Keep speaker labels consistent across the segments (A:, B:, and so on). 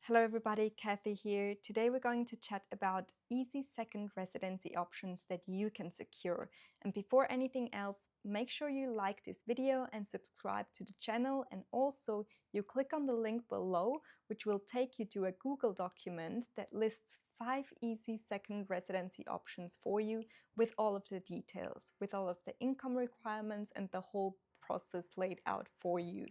A: Hello everybody, Kathy here. Today we're going to chat about easy second residency options that you can secure. And before anything else, make sure you like this video and subscribe to the channel, and also you click on the link below, which will take you to a Google document that lists 5 easy second residency options for you with all of the details, with all of the income requirements and the whole process laid out for you.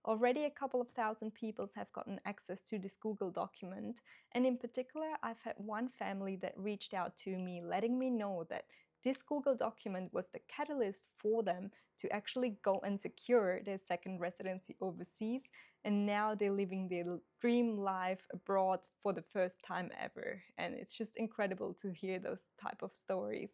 A: Already a couple of thousand people have gotten access to this Google document, and in particular I've had one family that reached out to me letting me know that this Google document was the catalyst for them to actually go and secure their second residency overseas, and now they're living their dream life abroad for the first time ever. And it's just incredible to hear those type of stories.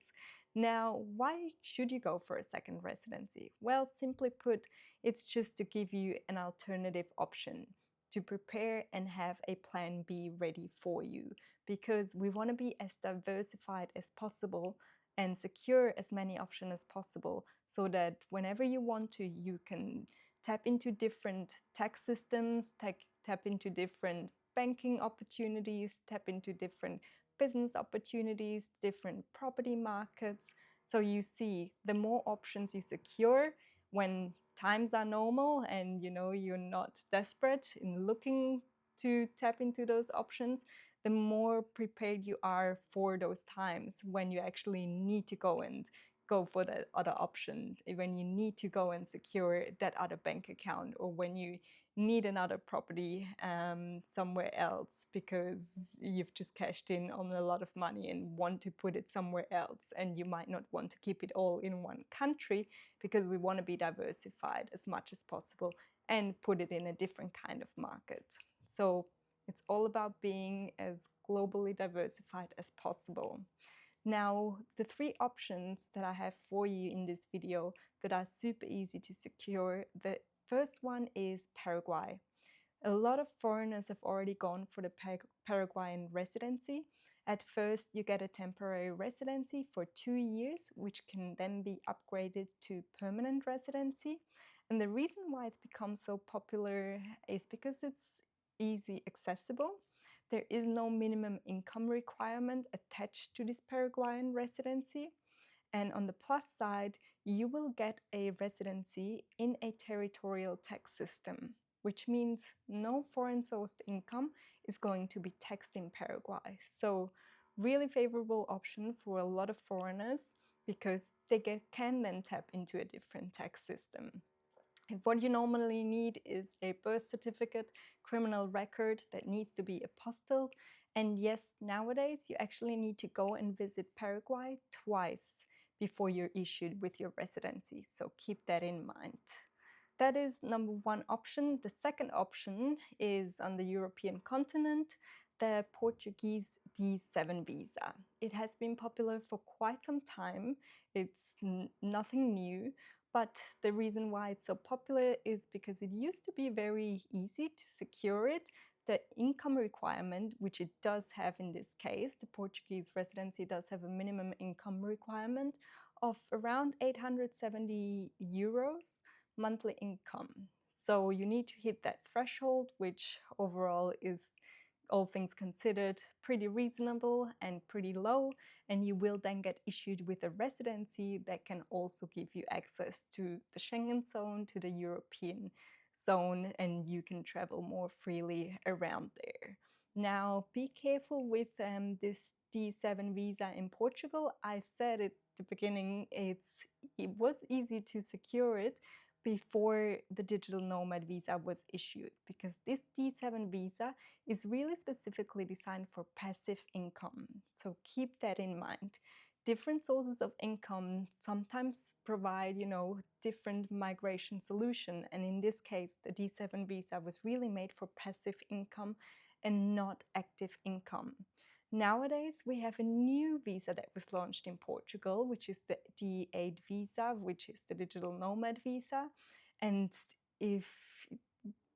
A: Now, why should you go for a second residency? Well, simply put, it's just to give you an alternative option, to prepare and have a plan B ready for you, because we want to be as diversified as possible and secure as many options as possible, so that whenever you want to, you can tap into different tax systems, tap into different banking opportunities, tap into different business opportunities, different property markets. So you see, the more options you secure when times are normal and you're not desperate in looking to tap into those options, the more prepared you are for those times when you actually need to go for that other option, when you need to go and secure that other bank account, or when you need another property somewhere else because you've just cashed in on a lot of money and want to put it somewhere else, and you might not want to keep it all in one country, because we want to be diversified as much as possible and put it in a different kind of market. So it's all about being as globally diversified as possible. Now, the 3 options that I have for you in this video that are super easy to secure, the first one is Paraguay. A lot of foreigners have already gone for the Paraguayan residency. At first, you get a temporary residency for 2 years, which can then be upgraded to permanent residency. And the reason why it's become so popular is because it's easy accessible. There is no minimum income requirement attached to this Paraguayan residency. And on the plus side, you will get a residency in a territorial tax system, which means no foreign sourced income is going to be taxed in Paraguay. So really favorable option for a lot of foreigners, because they can then tap into a different tax system. What you normally need is a birth certificate, criminal record that needs to be apostilled. And yes, nowadays you actually need to go and visit Paraguay twice before you're issued with your residency. So keep that in mind. That is number 1 option. The second option is on the European continent, the Portuguese D7 visa. It has been popular for quite some time. It's nothing new. But the reason why it's so popular is because it used to be very easy to secure it. The income requirement, which it does have in this case, the Portuguese residency does have a minimum income requirement of around 870 euros monthly income. So you need to hit that threshold, which overall is, all things considered, pretty reasonable and pretty low, and you will then get issued with a residency that can also give you access to the Schengen zone, to the European zone, and you can travel more freely around there. Now, be careful with this D7 visa in Portugal. I said at the beginning, it was easy to secure it before the digital nomad visa was issued, because this D7 visa is really specifically designed for passive income. So keep that in mind. Different sources of income sometimes provide, different migration solution. And in this case, the D7 visa was really made for passive income and not active income. Nowadays, we have a new visa that was launched in Portugal, which is the D8 visa, which is the digital nomad visa. And if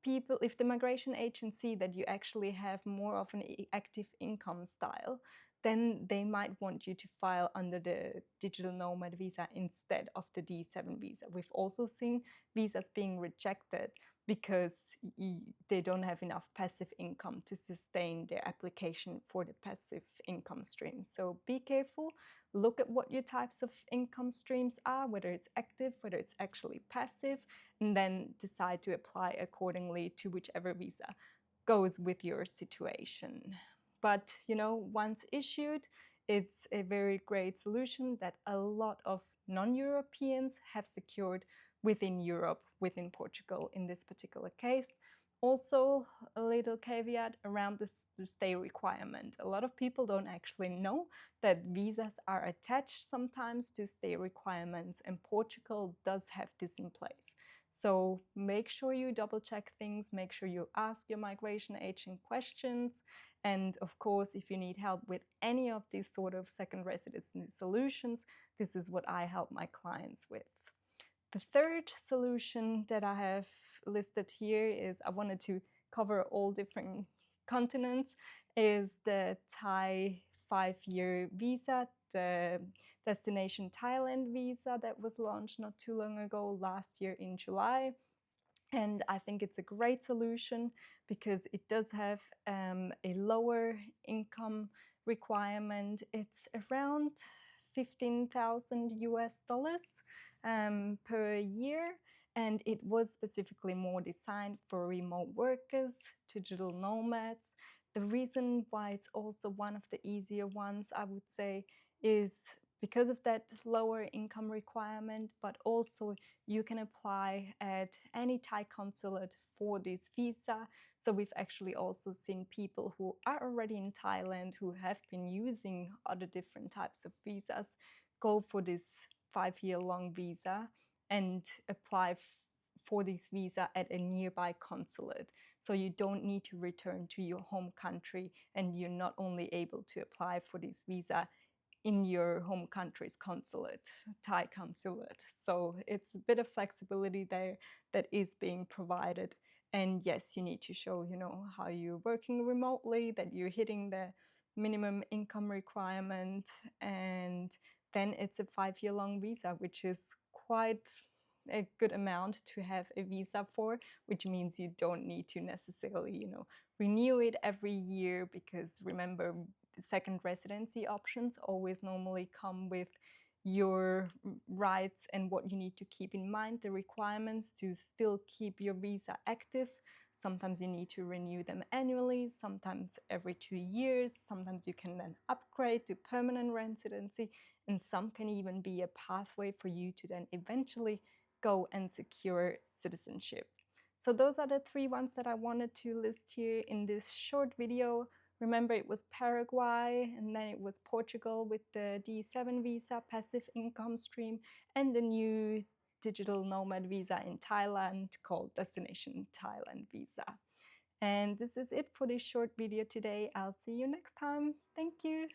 A: the migration agents see that you actually have more of an active income style, then they might want you to file under the digital nomad visa instead of the D7 visa. We've also seen visas being rejected because they don't have enough passive income to sustain their application for the passive income stream. So be careful, look at what your types of income streams are, whether it's active, whether it's actually passive, and then decide to apply accordingly to whichever visa goes with your situation. But once issued, it's a very great solution that a lot of non-Europeans have secured within Europe, within Portugal in this particular case. Also, a little caveat around the stay requirement. A lot of people don't actually know that visas are attached sometimes to stay requirements, and Portugal does have this in place. So make sure you double check things, make sure you ask your migration agent questions. And of course, if you need help with any of these sort of second residency solutions, this is what I help my clients with. The third solution that I have listed here is, I wanted to cover all different continents, is the Thai 5-year visa, the Destination Thailand visa that was launched not too long ago, last year in July. And I think it's a great solution because it does have a lower income requirement. It's around 15,000 US dollars per year. And it was specifically more designed for remote workers, digital nomads. The reason why it's also one of the easier ones, I would say, is because of that lower income requirement, but also you can apply at any Thai consulate for this visa. So we've actually also seen people who are already in Thailand, who have been using other different types of visas, go for this 5-year-long visa and apply for this visa at a nearby consulate. So you don't need to return to your home country, and you're not only able to apply for this visa in your home country's consulate, Thai consulate. So it's a bit of flexibility there that is being provided. And yes, you need to show, how you're working remotely, that you're hitting the minimum income requirement. And then it's a 5-year-long visa, which is quite a good amount to have a visa for, which means you don't need to necessarily, renew it every year, because remember, second residency options always normally come with your rights and what you need to keep in mind, the requirements to still keep your visa active. Sometimes you need to renew them annually, sometimes every 2 years, sometimes you can then upgrade to permanent residency, and some can even be a pathway for you to then eventually go and secure citizenship. So those are the 3 ones that I wanted to list here in this short video. Remember, it was Paraguay, and then it was Portugal with the D7 visa, passive income stream, and the new digital nomad visa in Thailand called Destination Thailand visa. And this is it for this short video today. I'll see you next time. Thank you.